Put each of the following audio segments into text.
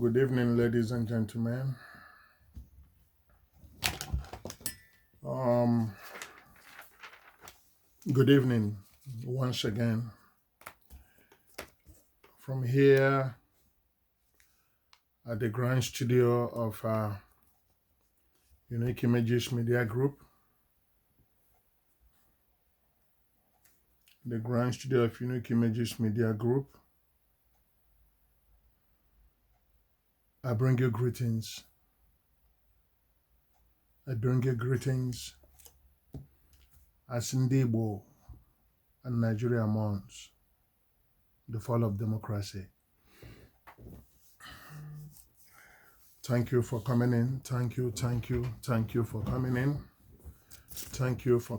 Good evening, ladies and gentlemen. Um, Good evening once again from here at the grand studio of Unique Images Media Group. The grand studio of Unique Images Media Group. I bring you greetings. I bring you greetings as Ndibo and Nigeria mourns the fall of democracy. Thank you for coming in. Thank you for coming in. Thank you for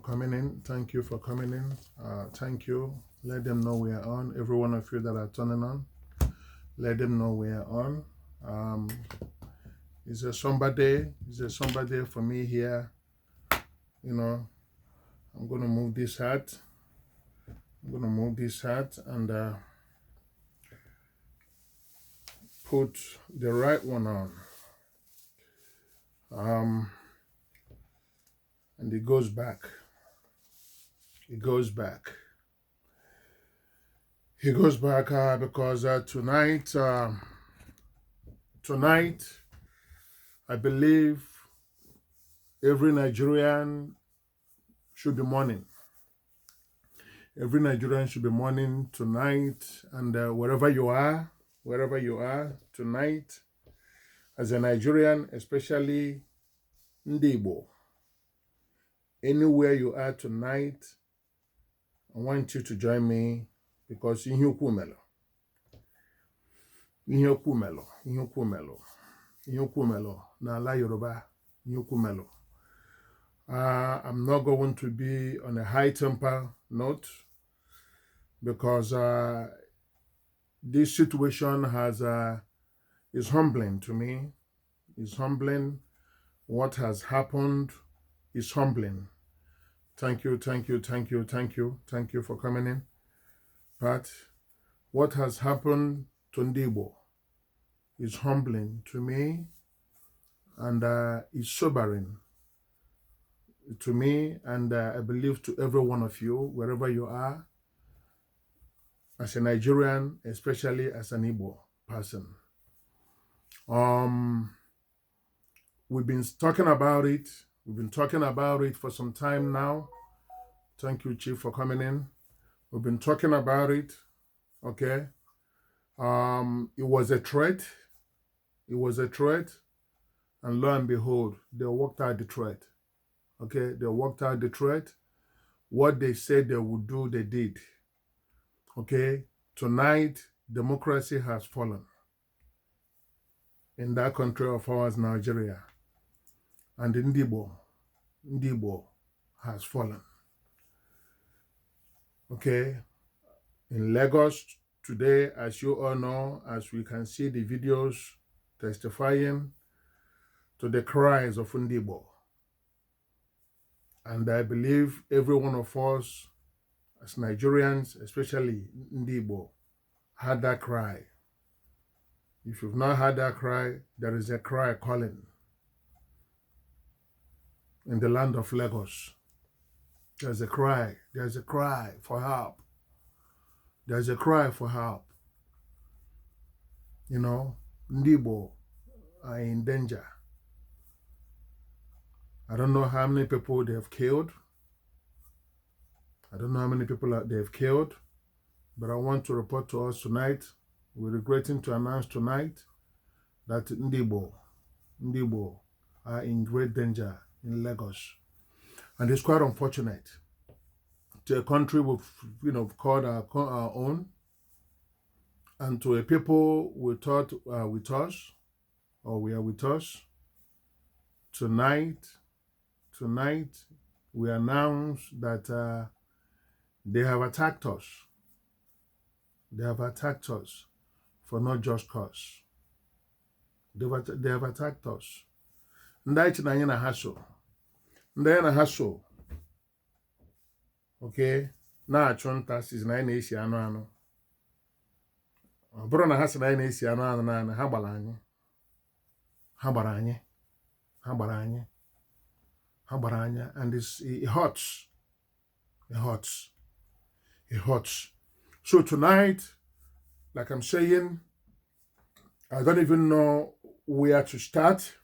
coming in. Thank you for coming in. Thank you. Let them know we are on. Every one of you that are turning on, let them know we are on. It's a somber day. It's a somber day for me here. You know, I'm going to move this hat. And put the right one on. And it goes back. Because tonight, I believe every Nigerian should be mourning. Every Nigerian should be mourning tonight, and wherever you are tonight, as a Nigerian, especially Ndibo, anywhere you are tonight, I want you to join me because ihe ukwu melo n'ala Yoruba, ihe ukwu melo. I'm not going to be on a high temper note because this situation is humbling to me. It's humbling. What has happened is humbling. Thank you for coming in. But what has happened to Ndibo is humbling to me, and it's sobering to me, and I believe to every one of you, wherever you are, as a Nigerian, especially as an Igbo person. We've been talking about it. We've been talking about it for some time now. Thank you, Chief, for coming in. We've been talking about it, okay? It was a threat. And lo and behold, they worked out the threat. Okay, they worked out the threat. What they said they would do, they did. Okay, tonight, democracy has fallen in that country of ours, Nigeria. And Ndibo has fallen. Okay, in Lagos today, as you all know, as we can see the videos testifying to the cries of Ndibo. And I believe every one of us, as Nigerians, especially Ndibo, had that cry. If you've not had that cry, there is a cry calling in the land of Lagos. There's a cry for help. There's a cry for help. You know, Ndibo are in danger. I don't know how many people they have killed. But I want to report to us tonight, we're regretting to announce tonight that Ndibo are in great danger in Lagos. And it's quite unfortunate to a country we've called our own, and to a people we thought were with us, or we are with us. Tonight, we announce that they have attacked us. They have attacked us for not just cause. They have attacked us. Ndị na haso. Okay? Na-achụ nta sizi na anyị na-esi anụ. Ọ bụrụ na ha si na anyị na-esi anụ ha gbara anyị. Habaranye. Habaranye. Habaranye. And it hurts. It hurts. It hurts. So tonight, like I'm saying, I don't even know where to start.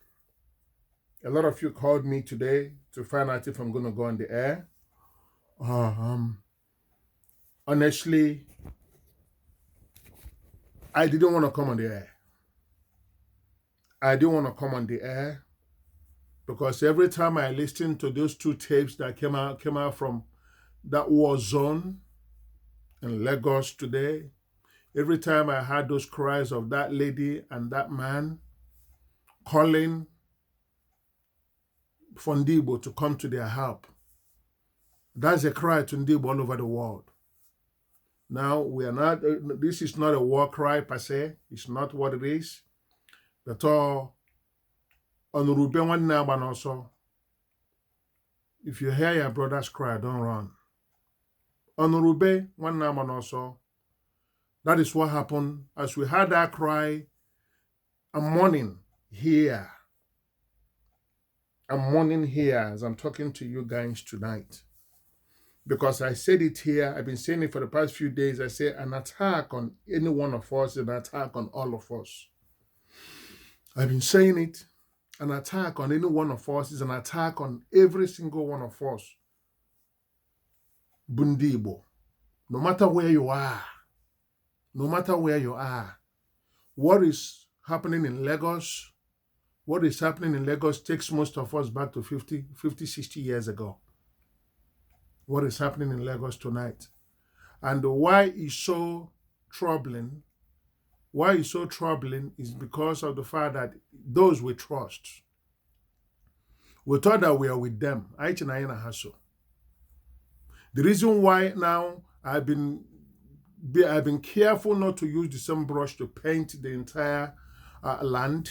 A lot of you called me today to find out if I'm going to go on the air. Honestly, I didn't want to come on the air. I didn't want to come on the air because every time I listened to those two tapes that came out from that war zone in Lagos today, every time I heard those cries of that lady and that man calling for Ndigbo to come to their help, that's a cry to Ndigbo all over the world. Now, we are not, this is not a war cry per se. It's not what it is. But also, if you hear your brother's cry, don't run. Also, that is what happened. As we heard that cry, I'm mourning here. I'm mourning here as I'm talking to you guys tonight. Because I said it here, I've been saying it for the past few days. I say an attack on any one of us is an attack on all of us. I've been saying it. An attack on any one of us is an attack on every single one of us. Bundibo. No matter where you are. No matter where you are. What is happening in Lagos? What is happening in Lagos takes most of us back to 50, 60 years ago. What is happening in Lagos tonight. And why it's so troubling, is because of the fact that those we trust, we thought that we are with them. The reason why now I've been careful not to use the same brush to paint the entire land.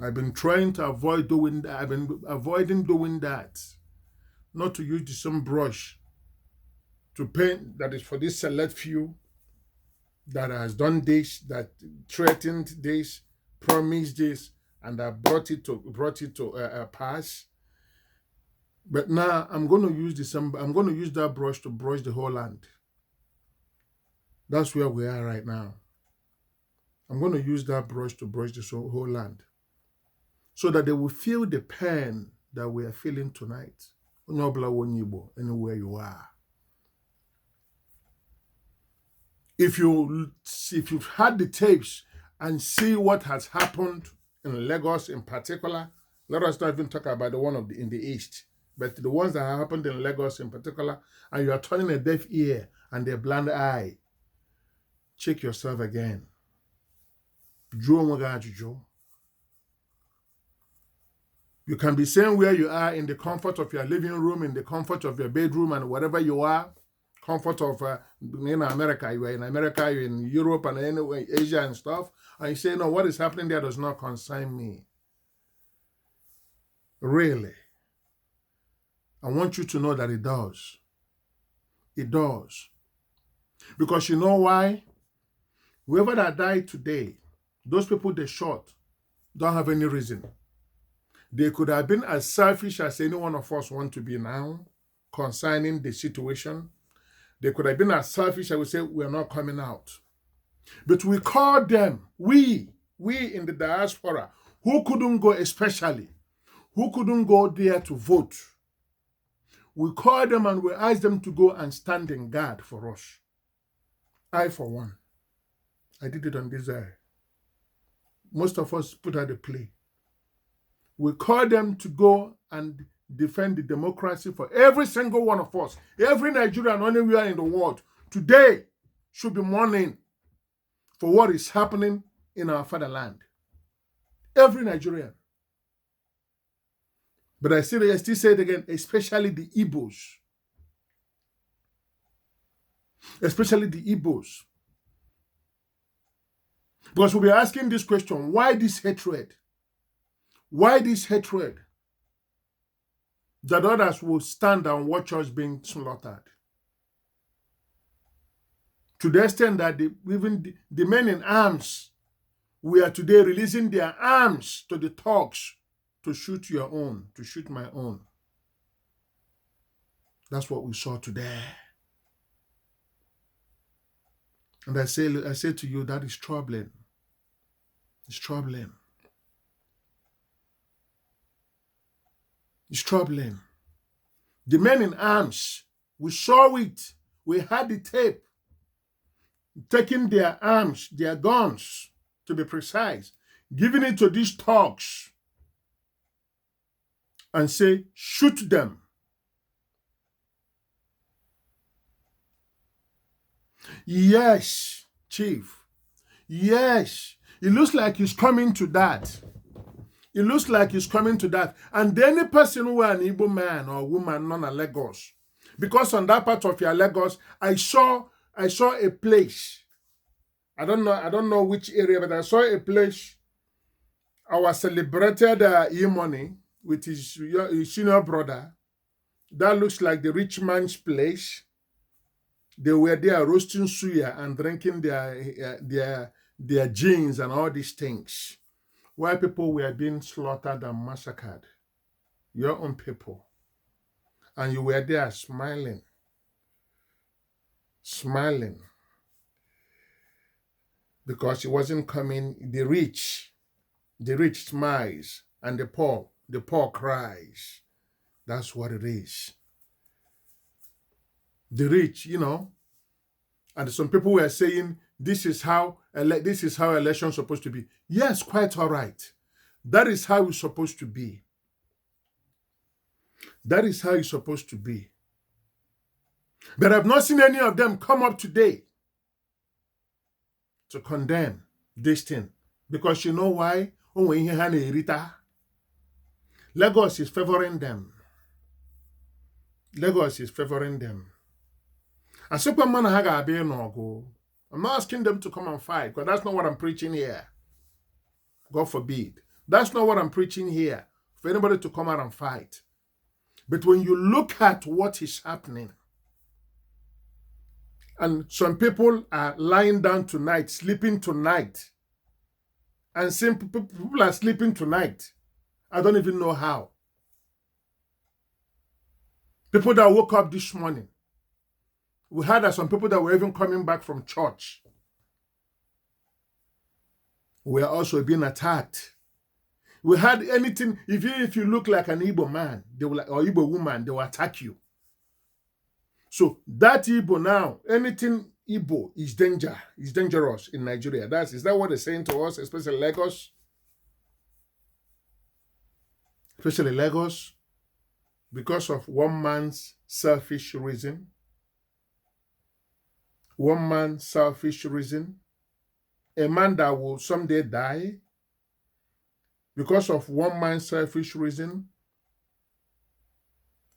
I've been trying to avoid doing that. I've been avoiding doing that. Not to use the same brush to paint that is for this select few that has done this, that threatened this, promised this, and that brought it to pass. But now I'm going to use that brush to brush the whole land. That's where we are right now. I'm going to use that brush to brush the whole land, so that they will feel the pain that we are feeling tonight. Anywhere you are. If you've had the tapes and see what has happened in Lagos in particular, let us not even talk about the one in the east, but the ones that have happened in Lagos in particular, and you are turning a deaf ear and a blind eye, check yourself again. You can be saying where you are in the comfort of your living room, in the comfort of your bedroom, and wherever you are, comfort of in America, you are in America, you're in Europe and anywhere, Asia and stuff, and you say, no, what is happening there does not concern me. Really. I want you to know that it does. It does. Because you know why? Whoever that died today, those people they shot, don't have any reason. They could have been as selfish as any one of us want to be now concerning the situation. They could have been as selfish, I would say, we are not coming out. But we called them, we in the diaspora, who couldn't go especially, who couldn't go there to vote. We called them and we asked them to go and stand in guard for us. I, for one, I did it on this day. Most of us put out a plea. We call them to go and defend the democracy for every single one of us. Every Nigerian anywhere in the world today should be mourning for what is happening in our fatherland. Every Nigerian. But I still say it again, especially the Igbos. Especially the Igbos. Because we'll be asking this question, why this hatred? Why this hatred that others will stand and watch us being slaughtered? To the extent that even the men in arms we are today releasing their arms to the thugs to shoot your own, to shoot my own. That's what we saw today. And I say to you, that is troubling. It's troubling. It's troubling. The men in arms, we saw it. We had the tape. Taking their arms, their guns, to be precise, giving it to these thugs and say, shoot them. Yes, Chief. Yes. It looks like he's coming to that. It looks like he's coming to that. And any person who are an Igbo man or woman non a Lagos, because on that part of your Lagos, I saw a place. I don't know which area, but I saw a place. Our celebrated E-Money with his senior brother. That looks like the rich man's place. They were there roasting suya and drinking their gins and all these things. While people were being slaughtered and massacred. Your own people. And you were there smiling. Smiling. Because it wasn't coming. The rich smiles. And the poor cries. That's what it is. The rich, and some people were saying, this is how election's supposed to be. Yes, quite all right. That is how it's supposed to be. That is how it's supposed to be. But I've not seen any of them come up today to condemn this thing. Because you know why? Lagos is favoring them. Lagos is favoring them. And Superman Haga be no. I'm not asking them to come and fight, because that's not what I'm preaching here. God forbid. That's not what I'm preaching here, for anybody to come out and fight. But when you look at what is happening, and some people are lying down tonight, sleeping tonight, and some people are sleeping tonight. I don't even know how. People that woke up this morning, we heard that some people that were even coming back from church were also being attacked. We had anything, if you look like an Igbo man, they will, or Igbo woman, they will attack you. So that Igbo now, anything Igbo is dangerous in Nigeria. Is that what they're saying to us, especially Lagos? Especially Lagos, because of one man's selfish reason. One man's selfish reason. A man that will someday die because of one man's selfish reason.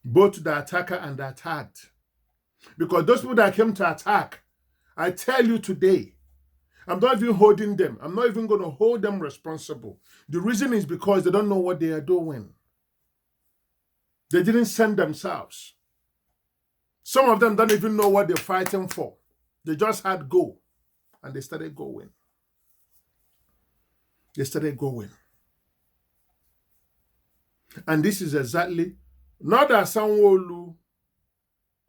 Both the attacker and the attacked. Because those people that came to attack, I tell you today, I'm not even holding them. I'm not even going to hold them responsible. The reason is because they don't know what they are doing. They didn't send themselves. Some of them don't even know what they're fighting for. They just had go, and they started going. They started going. And this is exactly, not that Sanwo-Olu,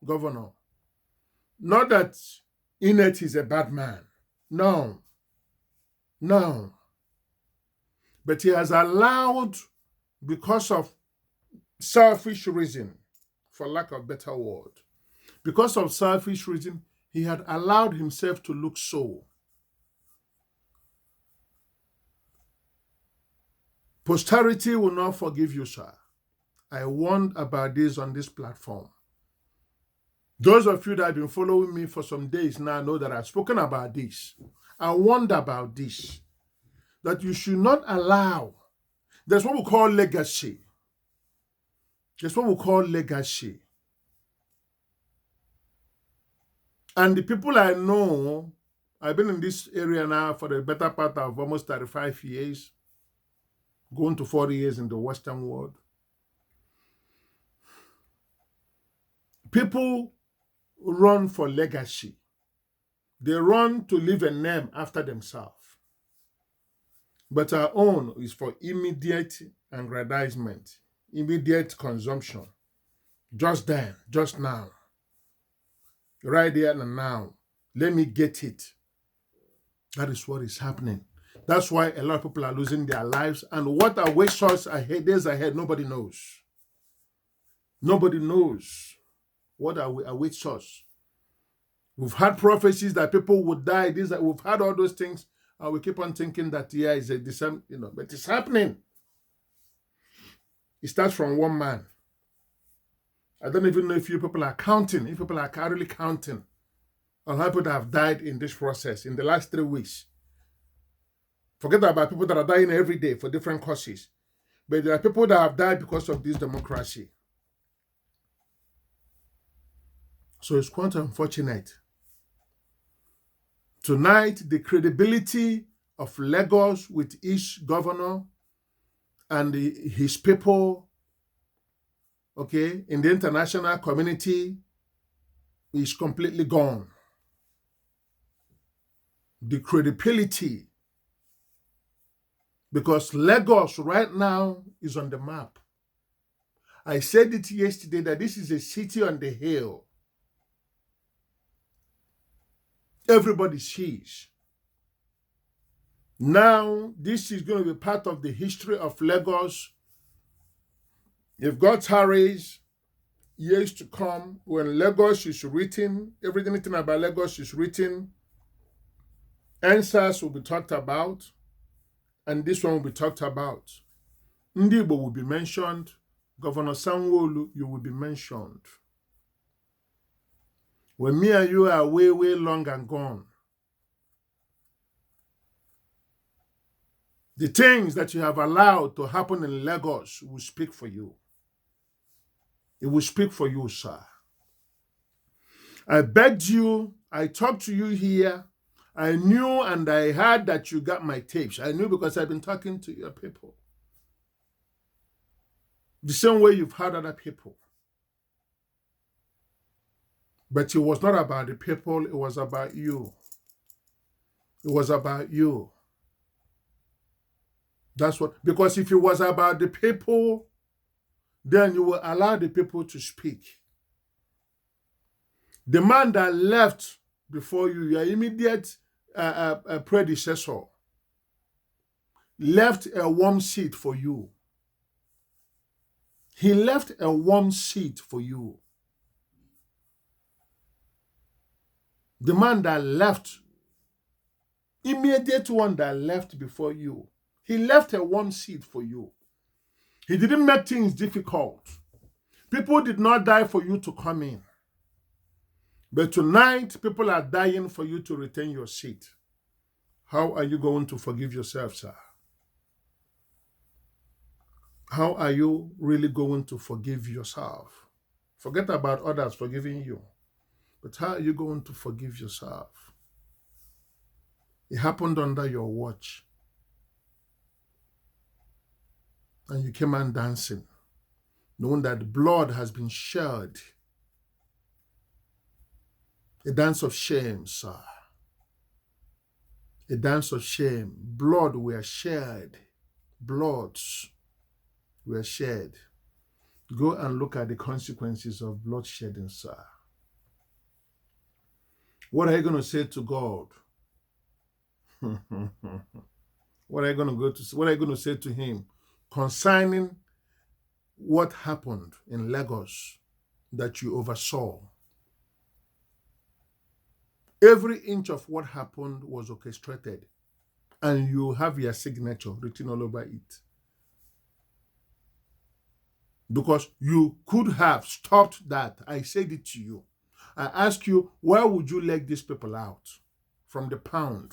governor, not that Inet is a bad man. No. No. But he has allowed, because of selfish reason, for lack of better word, because of selfish reason, he had allowed himself to look so. Posterity will not forgive you, sir. I warned about this on this platform. Those of you that have been following me for some days now know that I've spoken about this. I warned about this. That you should not allow. There's what we call legacy. There's what we call legacy. And the people I know, I've been in this area now for the better part of almost 35 years, going to 40 years in the Western world. People run for legacy. They run to leave a name after themselves. But our own is for immediate aggrandizement, immediate consumption. Just then, just now, right there and now. Let me get it. That is what is happening. That's why a lot of people are losing their lives. And what awaits us ahead, days ahead, nobody knows. Nobody knows what awaits us. We've had prophecies that people would die. We've had all those things, and we keep on thinking that it's a December, but it's happening. It starts from one man. I don't even know if you people are counting, if people are currently counting on how people that have died in this process in the last 3 weeks. Forget about people that are dying every day for different causes. But there are people that have died because of this democracy. So it's quite unfortunate. Tonight, the credibility of Lagos with each governor and his people, okay, in the international community is completely gone. The credibility, because Lagos right now is on the map. I said it yesterday that this is a city on the hill. Everybody sees. Now, this is going to be part of the history of Lagos. If God tarries, years to come, when Lagos is written, everything about Lagos is written, answers will be talked about, and this one will be talked about. Ndi Igbo will be mentioned. Governor Sanwo-Olu, you will be mentioned. When me and you are way, way long and gone, the things that you have allowed to happen in Lagos will speak for you. It will speak for you, sir. I begged you, I talked to you here. I knew and I heard that you got my tapes. I knew because I've been talking to your people. The same way you've heard other people. But it was not about the people, it was about you. It was about you. That's what, because if it was about the people, then you will allow the people to speak. The man that left before you, your immediate predecessor, left a warm seat for you. He left a warm seat for you. The man that left, immediate one that left before you, he left a warm seat for you. He didn't make things difficult. People did not die for you to come in. But tonight, people are dying for you to retain your seat. How are you going to forgive yourself, sir? How are you really going to forgive yourself? Forget about others forgiving you. But how are you going to forgive yourself? It happened under your watch. And you came on dancing, knowing that blood has been shed. A dance of shame, sir. A dance of shame. Blood were shed. Bloods were shed. Go and look at the consequences of bloodshedding, sir. What are you going to say to God? What are you going to say to him concerning what happened in Lagos that you oversaw? Every inch of what happened was orchestrated, and you have your signature written all over it. Because you could have stopped that. I said it to you. I asked you, why would you let these people out from the pound?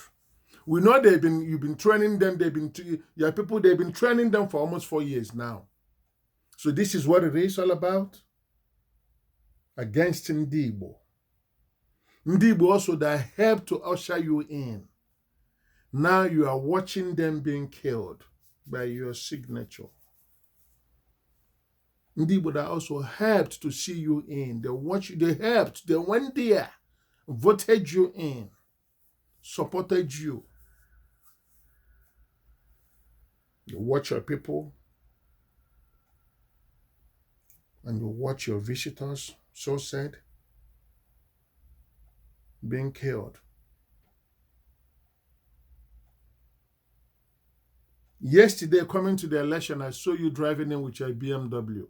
We know you've been training them. They've been training them for almost 4 years now. So this is what it is all about. Against Ndi Igbo. Ndi Igbo also that helped to usher you in. Now you are watching them being killed by your signature. Ndi Igbo that also helped to see you in. They helped. They went there, voted you in, supported you. You watch your people and you watch your visitors, so said, being killed. Yesterday, coming to the election, I saw you driving in with your BMW.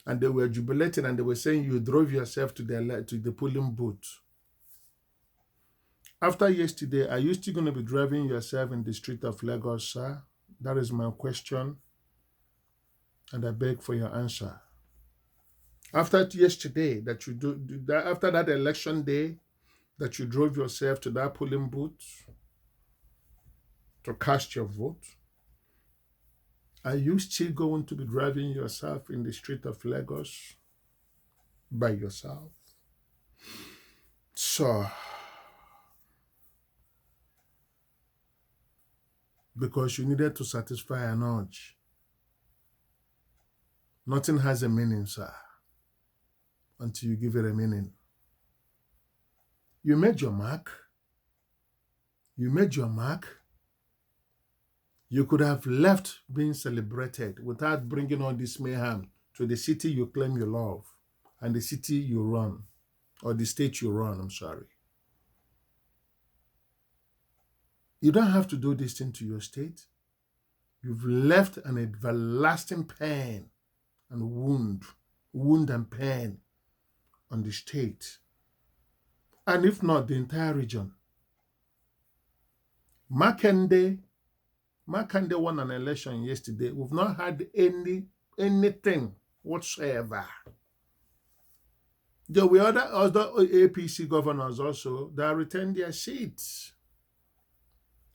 And they were jubilating and they were saying you drove yourself to the polling booth. After yesterday, are you still going to be driving yourself in the street of Lagos, sir? That is my question. And I beg for your answer. After yesterday, after that election day, that you drove yourself to that polling booth to cast your vote, are you still going to be driving yourself in the street of Lagos by yourself? So, because you needed to satisfy an urge. Nothing has a meaning, sir, until you give it a meaning. You made your mark. You made your mark. You could have left being celebrated without bringing all this mayhem to the city you claim you love and the city you run, or the state you run, I'm sorry. You don't have to do this thing to your state. You've left an everlasting pain and wound and pain on the state, and if not, the entire region. Makinde won an election yesterday. We've not had anything whatsoever. There were other APC governors also that retained their seats,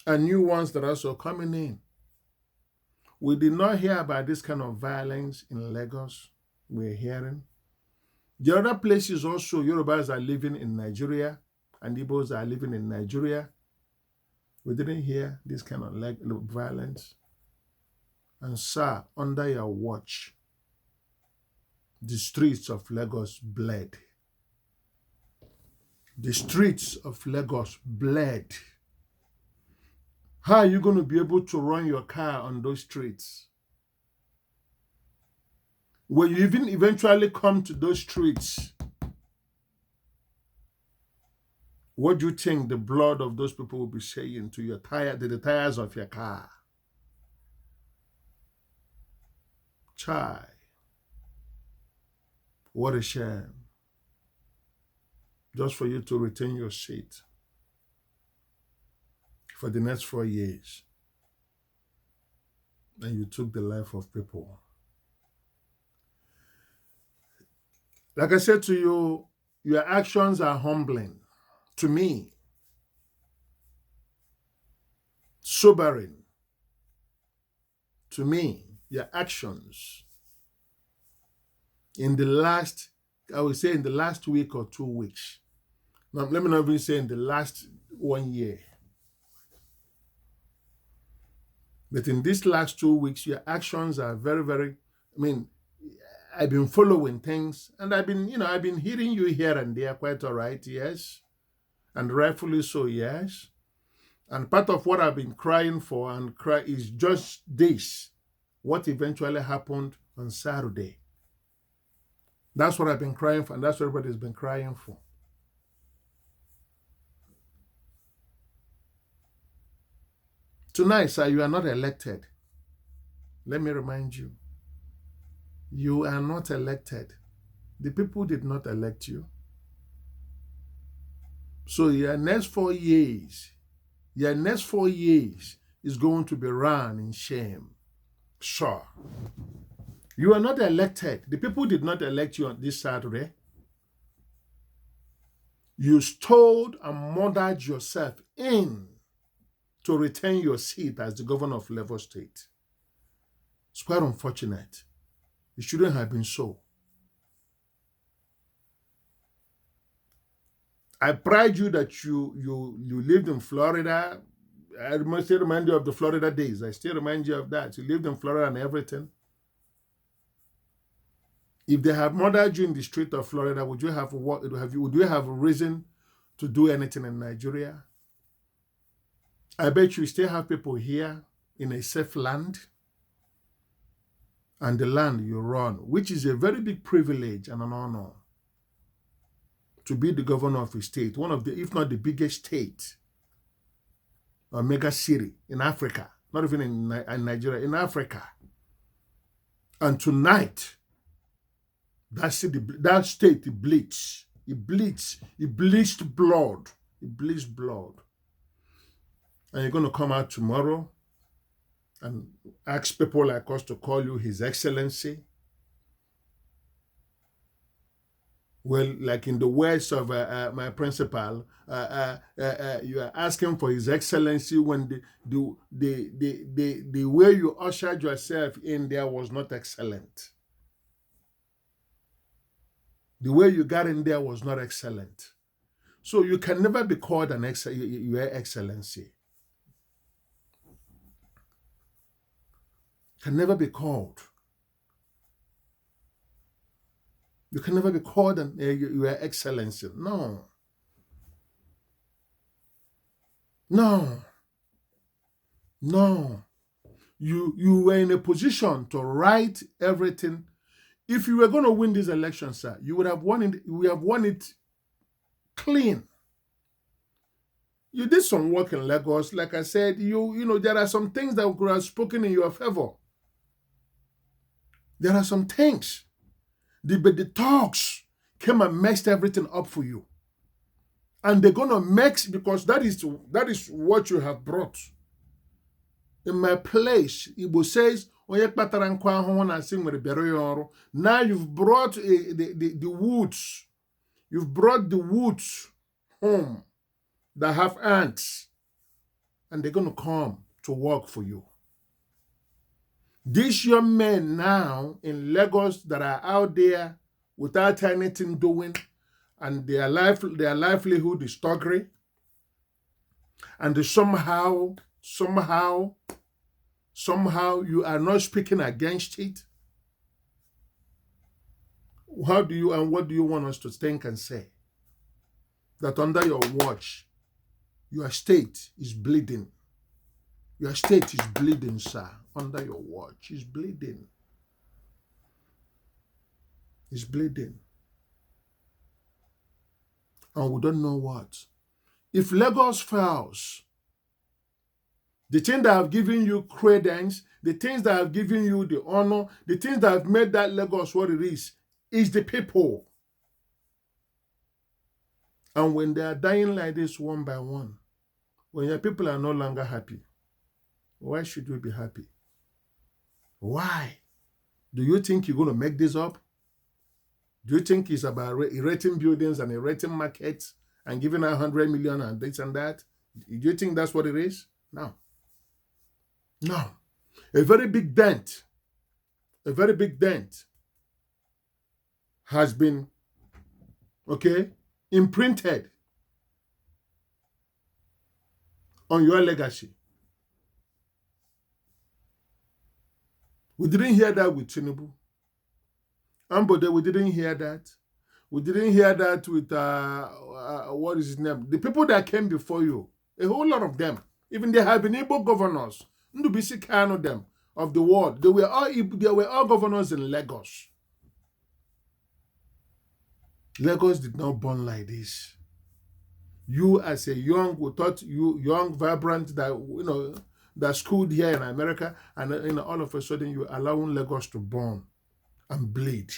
and new ones that are also coming in. We did not hear about this kind of violence in Lagos. We're hearing. The other places also, Yorubas are living in Nigeria and Igbos are living in Nigeria. We didn't hear this kind of violence. And sir, under your watch, the streets of Lagos bled. The streets of Lagos bled. How are you going to be able to run your car on those streets? When you even eventually come to those streets, what do you think the blood of those people will be saying to your the tires of your car? Chai. What a shame. Just for you to retain your seat for the next 4 years. And you took the life of people. Like I said to you, your actions are humbling. To me, sobering. To me, your actions in the last week or 2 weeks. Now, let me not even say in the last 1 year. But in these last 2 weeks, your actions are very, very, I've been following things and I've been hearing you here and there quite all right, yes. And rightfully so, yes. And part of what I've been crying for is just this, what eventually happened on Saturday. That's what I've been crying for, and that's what everybody's been crying for. Tonight, sir, you are not elected. Let me remind you. You are not elected. The people did not elect you. So your next 4 years is going to be run in shame. Sure. You are not elected. The people did not elect you on this Saturday. You stole and murdered yourself in to retain your seat as the governor of Lagos State. It's quite unfortunate. It shouldn't have been so. I pride you that you lived in Florida. I must still remind you of the Florida days. I still remind you of that. You lived in Florida and everything. If they have murdered you in the street of Florida, would you have a reason to do anything in Nigeria? I bet you still have people here in a safe land. and the land you run, which is a very big privilege and an honor to be the governor of a state, one of the, if not the biggest state or mega city in Africa, not even in Nigeria, in Africa. And tonight, that state, it bleeds. It bleeds. It bleached blood. It bleached blood. And you're going to come out tomorrow and ask people like us to call you His Excellency. Well, like in the words of my principal, you are asking for His Excellency when the way you ushered yourself in there was not excellent. The way you got in there was not excellent. So you can never be called Your Excellency. Can never be called. You can never be called Your Excellency. No. No. No. You were in a position to write everything. If you were going to win this election, sir, you would have won it. We have won it clean. You did some work in Lagos. Like I said, you know, there are some things that could have spoken in your favor. There are some things. But the talks came and messed everything up for you. And they're going to mix, because that is what you have brought. In my place, Igbo says, now you've brought the woods. You've brought the woods home that have ants. And they're going to come to work for you. These young men now in Lagos that are out there without anything doing, and their livelihood is staggering, and somehow you are not speaking against it. What do you want us to think and say? That under your watch, your state is bleeding. Your state is bleeding, sir. Under your watch, it's bleeding. It's bleeding. And we don't know what. If Lagos fails, the things that have given you credence, the things that have given you the honor, the things that have made that Lagos what it is the people. And when they are dying like this one by one, when your people are no longer happy, why should we be happy? Why? Do you think you're going to make this up? Do you think it's about erecting buildings and erecting markets and giving out 100 million and this and that? Do you think that's what it is? No. No. A very big dent has been, imprinted on your legacy. We didn't hear that with Tinubu. Ambode, we didn't hear that. We didn't hear that with, what is his name? The people that came before you, a whole lot of them, even they have been Igbo governors, Ndubisi Kanu them, of the world. They were all governors in Lagos. Lagos did not born like this. You as a young, vibrant, that schooled here in America, and all of a sudden you're allowing Lagos to burn and bleed.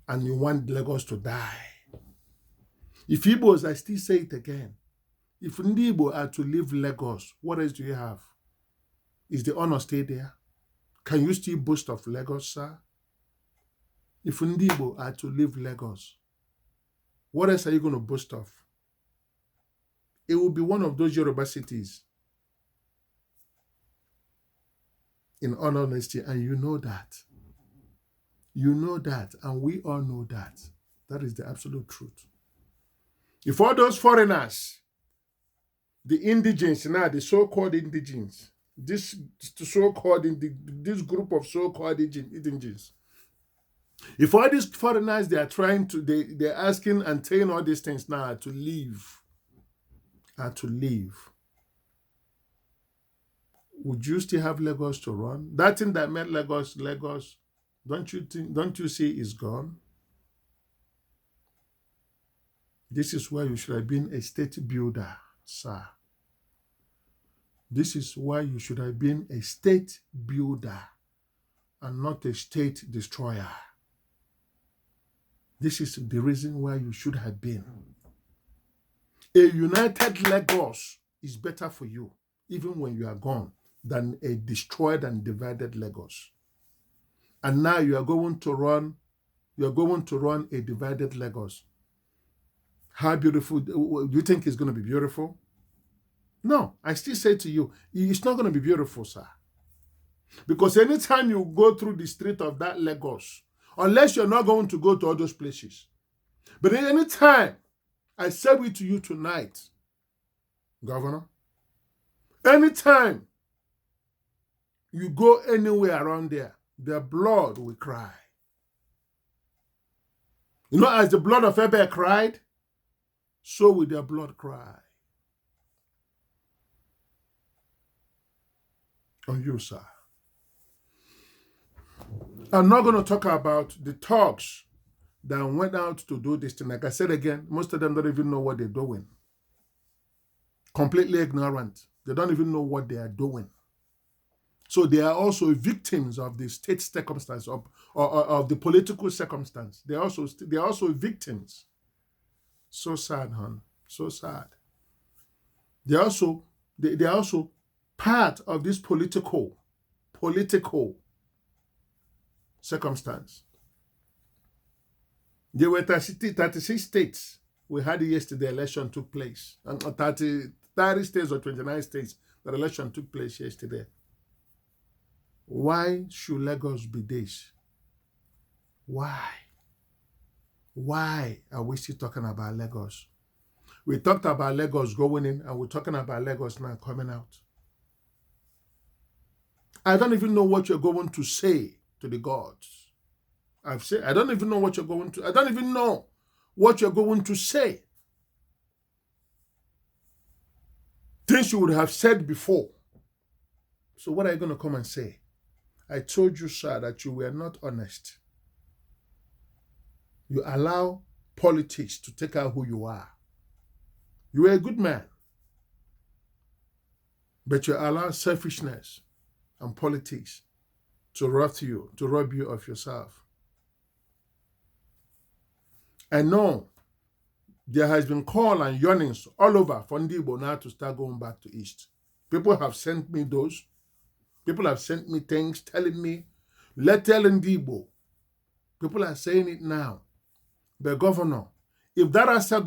And you want Lagos to die. If Igbos, I still say it again, if Igbo are to leave Lagos, what else do you have? Is the honor stay there? Can you still boast of Lagos, sir? If Igbo are to leave Lagos, what else are you going to boast of? It will be one of those Yoruba cities. In all honesty, and you know that. You know that, and we all know that. That is the absolute truth. If all those foreigners, the indigenes, now the so-called indigenes, this group of so-called indigenes, if all these foreigners they are trying to, they're asking and saying all these things now to leave, would you still have Lagos to run? That thing that made Lagos, don't you see is gone? This is why you should have been a state builder, sir. This is why you should have been a state builder and not a state destroyer. This is the reason why you should have been. A united Lagos is better for you, even when you are gone, than a destroyed and divided Lagos. And now you are going to run a divided Lagos. How beautiful, do you think it's going to be beautiful? No, I still say to you, it's not going to be beautiful, sir. Because anytime you go through the street of that Lagos, unless you're not going to go to all those places, but anytime, I say it to you tonight, Governor, anytime you go anywhere around there, their blood will cry. You know, as the blood of Abel cried, so will their blood cry. On you, sir. I'm not going to talk about the thugs that went out to do this thing. Like I said again, most of them don't even know what they're doing. Completely ignorant. They don't even know what they are doing. So they are also victims of the state circumstance, of the political circumstance. They are also victims. So sad, hon. So sad. They are also part of this political circumstance. There were 36 states. We had it yesterday, election took place. And 30 states or 29 states, the election took place yesterday. Why should Lagos be this? Why? Why are we still talking about Lagos? We talked about Lagos going in, and we're talking about Lagos now coming out. I don't even know what you're going to say to the gods. I don't even know what you're going to, I don't even know what you're going to say. Things you would have said before. So what are you going to come and say? I told you, sir, that you were not honest. You allow politics to take out who you are. You were a good man. But you allow selfishness and politics to rob you of yourself. I know there has been call and yearnings all over for Ndigbo now to start going back to East. People have sent me those. People have sent me things telling me, let's tell Ndigbo. People are saying it now. But Governor, if that has said